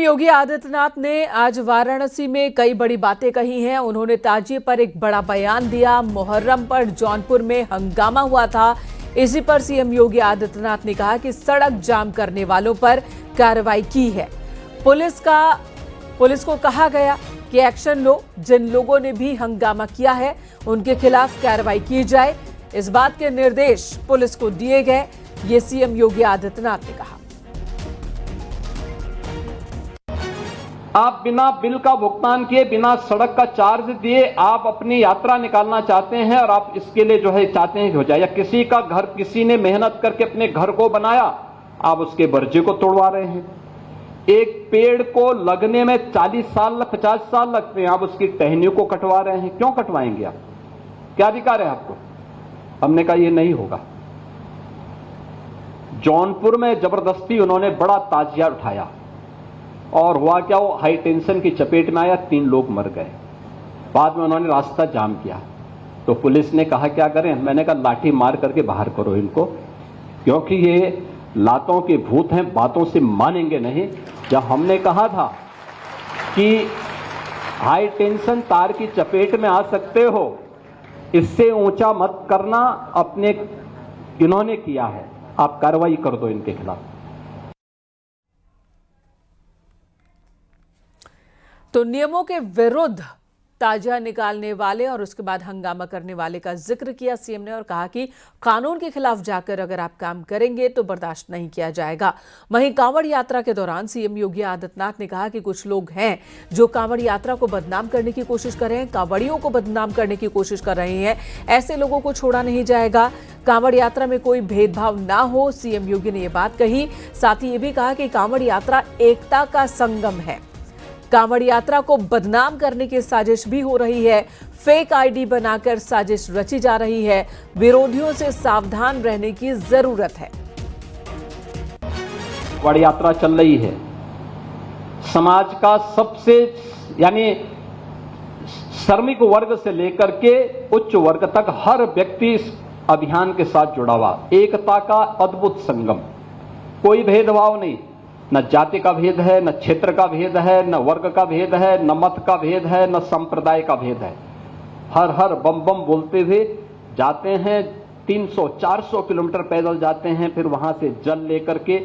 योगी आदित्यनाथ ने आज वाराणसी में कई बड़ी बातें कही हैं। उन्होंने ताजिए पर एक बड़ा बयान दिया। मुहर्रम पर जौनपुर में हंगामा हुआ था। इसी पर सीएम योगी आदित्यनाथ ने कहा कि सड़क जाम करने वालों पर कार्रवाई की है। पुलिस को कहा गया कि एक्शन लो। जिन लोगों ने भी हंगामा किया है उनके खिलाफ कार्रवाई की जाए। इस बात के निर्देश पुलिस को दिए गए, ये सीएम योगी आदित्यनाथ ने कहा। आप बिना बिल का भुगतान किए, बिना सड़क का चार्ज दिए आप अपनी यात्रा निकालना चाहते हैं और आप इसके लिए जो है चाहते हैं कि हो जाए, या किसी का घर किसी ने मेहनत करके अपने घर को बनाया, आप उसके बर्जे को तोड़वा रहे हैं। एक पेड़ को लगने में 40 साल 50 साल लगते हैं, आप उसकी टहनियों को कटवा रहे हैं। क्यों कटवाएंगे आप? क्या अधिकार है आपको? हमने कहा यह नहीं होगा। जौनपुर में जबरदस्ती उन्होंने बड़ा ताजिया उठाया और हुआ क्या, वो हाई टेंशन की चपेट में आया, 3 लोग मर गए। बाद में उन्होंने रास्ता जाम किया तो पुलिस ने कहा क्या करें? मैंने कहा लाठी मार करके बाहर करो इनको, क्योंकि ये लातों के भूत हैं, बातों से मानेंगे नहीं। जब हमने कहा था कि हाई टेंशन तार की चपेट में आ सकते हो, इससे ऊंचा मत करना, अपने इन्होंने किया है, आप कार्रवाई कर दो इनके खिलाफ। तो नियमों के विरुद्ध ताजिया निकालने वाले और उसके बाद हंगामा करने वाले का जिक्र किया सीएम ने और कहा कि कानून के खिलाफ जाकर अगर आप काम करेंगे तो बर्दाश्त नहीं किया जाएगा। वहीं कांवड़ यात्रा के दौरान सीएम योगी आदित्यनाथ ने कहा कि कुछ लोग हैं जो कांवड़ यात्रा को बदनाम करने की कोशिश कर रहे हैं, कांवड़ियों को बदनाम करने की कोशिश कर रहे हैं। ऐसे लोगों को छोड़ा नहीं जाएगा। कांवड़ यात्रा में कोई भेदभाव ना हो, सीएम योगी ने यह बात कही। साथ ही ये भी कहा कि कांवड़ यात्रा एकता का संगम है। कांवड़ यात्रा को बदनाम करने की साजिश भी हो रही है। फेक आईडी बनाकर साजिश रची जा रही है। विरोधियों से सावधान रहने की जरूरत है। कांवड़ यात्रा चल रही है, समाज का सबसे यानी श्रमिक वर्ग से लेकर के उच्च वर्ग तक हर व्यक्ति इस अभियान के साथ जुड़ा हुआ। एकता का अद्भुत संगम, कोई भेदभाव नहीं, न जाति का भेद है, न क्षेत्र का भेद है, न वर्ग का भेद है, न मत का भेद है, न संप्रदाय का भेद है। हर हर बम बम बोलते हुए जाते हैं। 300-400 किलोमीटर पैदल जाते हैं, फिर वहां से जल लेकर के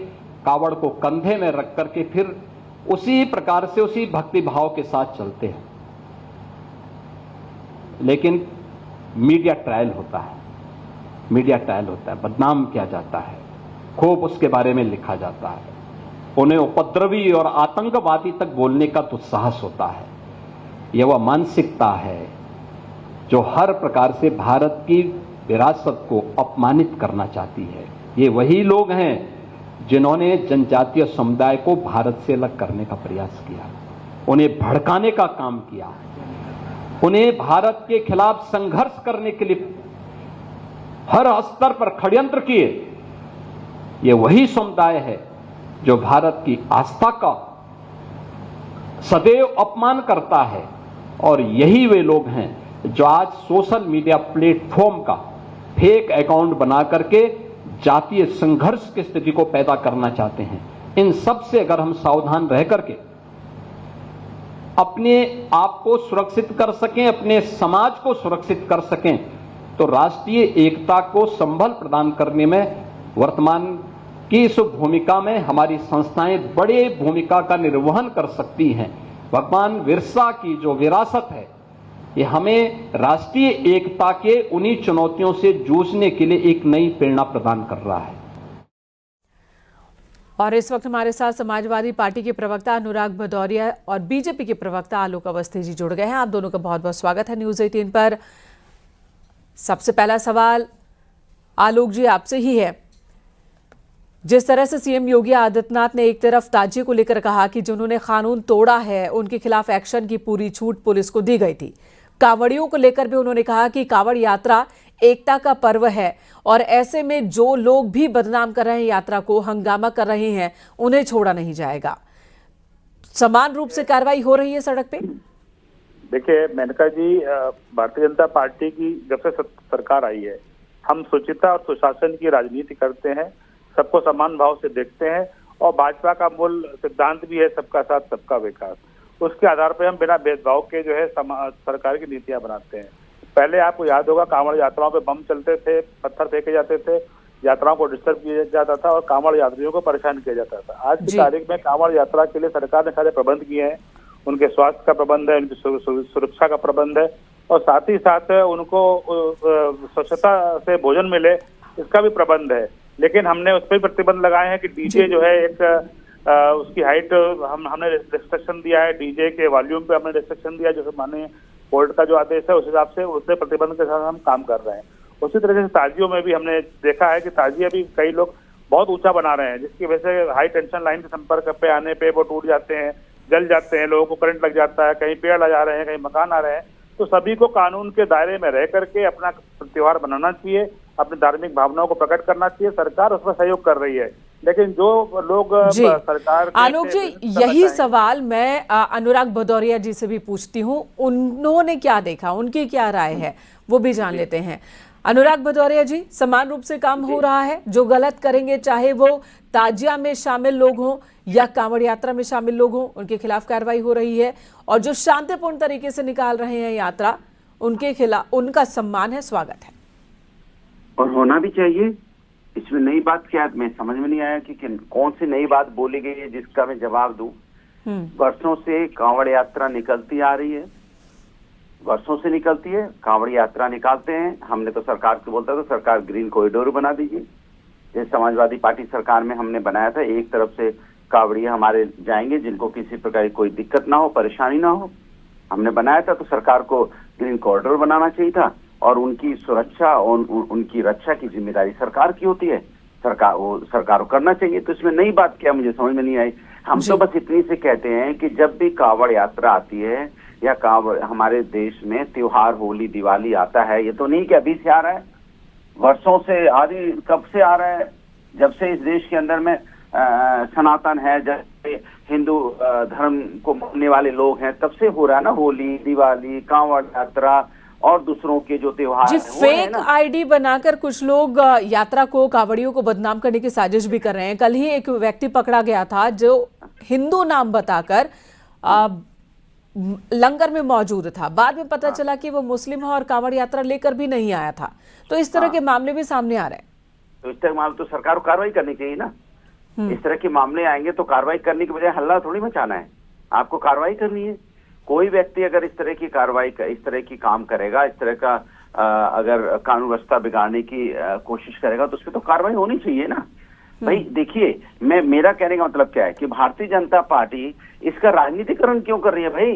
कावड़ को कंधे में रख करके फिर उसी प्रकार से उसी भक्ति भाव के साथ चलते हैं। लेकिन मीडिया ट्रायल होता है, मीडिया ट्रायल होता है, बदनाम किया जाता है, खूब उसके बारे में लिखा जाता है, उन्हें उपद्रवी और आतंकवादी तक बोलने का दुस्साहस होता है। यह वह मानसिकता है जो हर प्रकार से भारत की विरासत को अपमानित करना चाहती है। ये वही लोग हैं जिन्होंने जनजातीय समुदाय को भारत से अलग करने का प्रयास किया, उन्हें भड़काने का काम किया, उन्हें भारत के खिलाफ संघर्ष करने के लिए हर स्तर पर षड्यंत्र किए। ये वही समुदाय है जो भारत की आस्था का सदैव अपमान करता है, और यही वे लोग हैं जो आज सोशल मीडिया प्लेटफॉर्म का फेक अकाउंट बना करके जातीय संघर्ष की स्थिति को पैदा करना चाहते हैं। इन सब से अगर हम सावधान रह करके अपने आप को सुरक्षित कर सकें, अपने समाज को सुरक्षित कर सकें, तो राष्ट्रीय एकता को संबल प्रदान करने में वर्तमान कि इस भूमिका में हमारी संस्थाएं बड़े भूमिका का निर्वहन कर सकती हैं। भगवान बिरसा की जो विरासत है, ये हमें राष्ट्रीय एकता के उन्हीं चुनौतियों से जूझने के लिए एक नई प्रेरणा प्रदान कर रहा है। और इस वक्त हमारे साथ समाजवादी पार्टी के प्रवक्ता अनुराग भदौरिया और बीजेपी के प्रवक्ता आलोक अवस्थी जी जुड़ गए हैं। आप दोनों का बहुत बहुत स्वागत है न्यूज़ 18 पर। सबसे पहला सवाल आलोक जी आपसे ही है। जिस तरह से सीएम योगी आदित्यनाथ ने एक तरफ ताजिए को लेकर कहा कि जिन्होंने कानून तोड़ा है उनके खिलाफ एक्शन की पूरी छूट पुलिस को दी गई थी, कांवड़ियों को लेकर भी उन्होंने कहा कि कांवड़ यात्रा एकता का पर्व है और ऐसे में जो लोग भी बदनाम कर रहे हैं यात्रा को, हंगामा कर रहे हैं, उन्हें छोड़ा नहीं जाएगा। समान रूप से कार्रवाई हो रही है सड़क पे। देखिए मेनका जी, भारतीय जनता पार्टी की जब से सरकार आई है, हम सुचिता और सुशासन की राजनीति करते हैं, सबको समान भाव से देखते हैं और भाजपा का मूल सिद्धांत भी है सबका साथ सबका विकास। उसके आधार पर हम बिना भेदभाव के जो है सरकार की नीतियां बनाते हैं। पहले आपको याद होगा कांवड़ यात्राओं पे बम चलते थे, पत्थर फेंके जाते थे, यात्राओं को डिस्टर्ब किया जाता था और कांवड़ यात्रियों को परेशान किया जाता था। आज की तारीख में कांवड़ यात्रा के लिए सरकार ने सारे प्रबंध किए हैं। उनके स्वास्थ्य का प्रबंध है, उनकी सुरक्षा का प्रबंध है और साथ ही साथ उनको स्वच्छता से भोजन मिले इसका भी प्रबंध है। लेकिन हमने उस पर प्रतिबंध लगाए हैं कि डीजे जो है एक उसकी हाइट हमने रिस्ट्रिक्शन दिया है, डीजे के वॉल्यूम पे हमने रिस्ट्रिक्शन दिया, जो माननीय कोर्ट का जो आदेश है उस हिसाब से उससे प्रतिबंध के साथ हम काम कर रहे हैं। उसी तरह से ताजियों में भी हमने देखा है कि ताजिए भी कई लोग बहुत ऊंचा बना रहे हैं, जिसकी वजह से हाई टेंशन लाइन के संपर्क पे आने पे वो टूट जाते हैं, जल जाते हैं, लोगों को करंट लग जाता है, कहीं पेड़ लगा रहे हैं, कहीं मकान आ रहे हैं। तो सभी को कानून के दायरे में रह करके अपना त्योहार मनाना चाहिए, अपनी धार्मिक भावनाओं को प्रकट करना चाहिए। सरकार उसमें सहयोग कर रही है, लेकिन जो लोग सरकार आलोक जी, यही सवाल मैं अनुराग भदौरिया जी से भी पूछती हूँ। उन्होंने क्या देखा, उनकी क्या राय है, वो भी जान लेते हैं। अनुराग भदौरिया जी, समान रूप से काम हो रहा है? जो गलत करेंगे, चाहे वो ताजिया में शामिल लोग हों या कांवड़ यात्रा में शामिल लोग हों, उनके खिलाफ कार्रवाई हो रही है, और जो शांतिपूर्ण तरीके से निकाल रहे हैं यात्रा, उनके खिलाफ उनका सम्मान है, स्वागत है और होना भी चाहिए। इसमें नई बात क्या है, मैं समझ में नहीं आया कि कौन सी नई बात बोली गई है जिसका मैं जवाब दूं। वर्षों से कांवड़ यात्रा निकलती आ रही है, वर्षों से निकलती है, कांवड़ यात्रा निकालते हैं। हमने तो सरकार को बोलता था सरकार ग्रीन कॉरिडोर बना दीजिए, जैसे समाजवादी पार्टी सरकार में हमने बनाया था। एक तरफ से कांवड़िया हमारे जाएंगे जिनको किसी प्रकार की कोई दिक्कत ना हो, परेशानी ना हो, हमने बनाया था। तो सरकार को ग्रीन कॉरिडोर बनाना चाहिए था और उनकी सुरक्षा और उनकी रक्षा की जिम्मेदारी सरकार की होती है, सरकार को करना चाहिए। तो इसमें नई बात क्या मुझे समझ में नहीं आई। हम तो बस इतनी से कहते हैं कि जब भी कांवड़ यात्रा आती है या कांवड़ हमारे देश में त्योहार होली दिवाली आता है, ये तो नहीं कि अभी से आ रहा है, वर्षों से आदि कब से आ रहा है, जब से इस देश के अंदर में सनातन है, जब से हिंदू धर्म को मानने वाले लोग हैं, तब से हो रहा है ना होली दिवाली कांवड़ यात्रा और दूसरों के जो त्योहार जी। फेक आईडी बनाकर कुछ लोग यात्रा को, कांवड़ियों को बदनाम करने की साजिश भी कर रहे हैं। कल ही एक व्यक्ति पकड़ा गया था जो हिंदू नाम बताकर लंगर में मौजूद था, बाद में पता चला कि वो मुस्लिम है और कांवड़ यात्रा लेकर भी नहीं आया था। तो इस तरह के मामले भी सामने आ रहे हैं। तो इस तरह मामले तो सरकार को कार्रवाई करनी चाहिए ना। इस तरह के मामले आएंगे तो कार्रवाई करने की बजाय हल्ला थोड़ी मचाना है, आपको कार्रवाई करनी है। कोई व्यक्ति अगर इस तरह की कार्रवाई, इस तरह की काम करेगा, इस तरह का अगर कानून व्यवस्था बिगाड़ने की कोशिश करेगा तो उस पर तो कार्रवाई होनी चाहिए ना। भाई देखिए, मेरा कहने का मतलब क्या है कि भारतीय जनता पार्टी इसका राजनीतिकरण क्यों कर रही है। भाई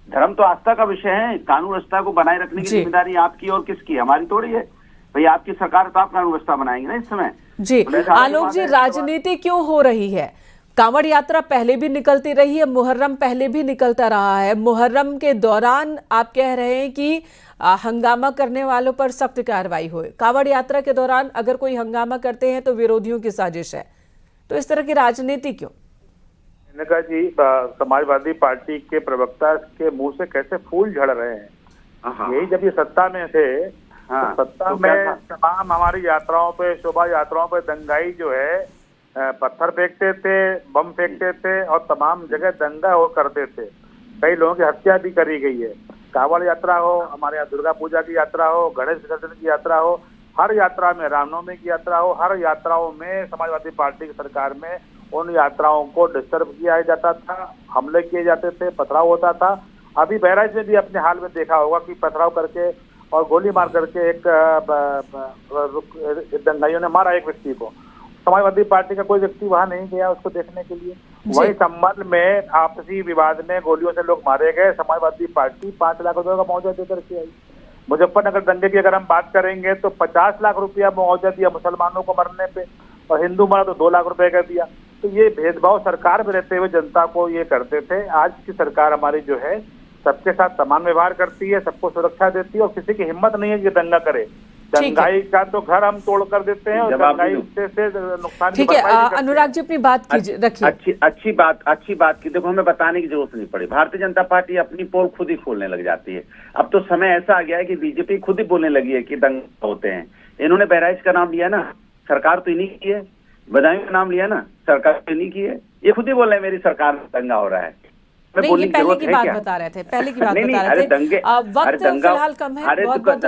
धर्म तो आस्था का विषय है, कानून व्यवस्था को बनाए रखने की जिम्मेदारी आपकी और किसकी, हमारी थोड़ी है। भाई आपकी सरकार तो आप कानून व्यवस्था बनाएंगे ना इस समय। जी आलोक जी, राजनीति क्यों हो रही है? कांवड़ यात्रा पहले भी निकलती रही है, मुहर्रम पहले भी निकलता रहा है। मुहर्रम के दौरान आप कह रहे हैं कि हंगामा करने वालों पर सख्त कार्रवाई हो। कांवड़ यात्रा के दौरान अगर कोई हंगामा करते हैं तो विरोधियों की साजिश है। तो इस तरह की राजनीति क्यों? मेनका जी, समाजवादी पार्टी के प्रवक्ता के मुंह से कैसे फूल झड़ रहे हैं। यही जब ये सत्ता में थे, तो सत्ता में तमाम हमारी यात्राओं पे, शोभा यात्राओं पे दंगाई जो है, पत्थर फेंकते थे, बम फेंकते थे और तमाम जगह दंगा हो करते थे। कई लोगों की हत्या भी करी गई है। कांवड़ यात्रा हो, हमारे यहाँ दुर्गा पूजा की यात्रा हो, गणेश विसर्जन की यात्रा हो, हर यात्रा में, रामनवमी की यात्रा हो, हर यात्राओं में समाजवादी पार्टी की सरकार में उन यात्राओं को डिस्टर्ब किया जाता था, हमले किए जाते थे, पथराव होता था। अभी बहराइच में भी अपने हाल में देखा होगा कि पथराव करके और गोली मार करके एक दंगाइयों ने मारा एक व्यक्ति को। समाजवादी पार्टी का कोई व्यक्ति वहां नहीं गया उसको देखने के लिए। वही संबंध में आपसी विवाद में गोलियों से लोग मारे गए, समाजवादी पार्टी 5 लाख रुपए का मुआवजा देकर के आई। मुजफ्फरनगर दंगे की अगर हम बात करेंगे तो 50 लाख रुपया मुआवजा दिया मुसलमानों को मरने पे, और हिंदू मरा तो 2 लाख रुपए का दिया। तो ये भेदभाव सरकार में रहते हुए जनता को ये करते थे। आज की सरकार हमारी जो है सबके साथ समान व्यवहार करती है, सबको सुरक्षा देती है और किसी की हिम्मत नहीं है कि दंगा करे। दंगाई का तो घर हम तोड़ कर देते हैं और दंगाई से नुकसान। ठीक है, अनुराग जी अपनी बात कीजिए, रखिए। अच्छी बात की। देखो, हमें बताने की जरूरत नहीं पड़ी। भारतीय जनता पार्टी अपनी पोल खुद ही खोलने लग जाती है। अब तो समय ऐसा आ गया है कि बीजेपी खुद ही बोलने लगी है कि दंगा होते हैं। इन्होंने बहराइच का नाम लिया ना, सरकार तो इन्हीं की है। बदायूं का नाम लिया ना, सरकार ने नहीं की है, ये खुद ही बोल रहे हैं मेरी सरकार में दंगा हो रहा है। नहीं, ये पहले की बात बता रहे थे, पहले की बात बता रहे थे। वक्त फिलहाल कम है, बहुत बहुत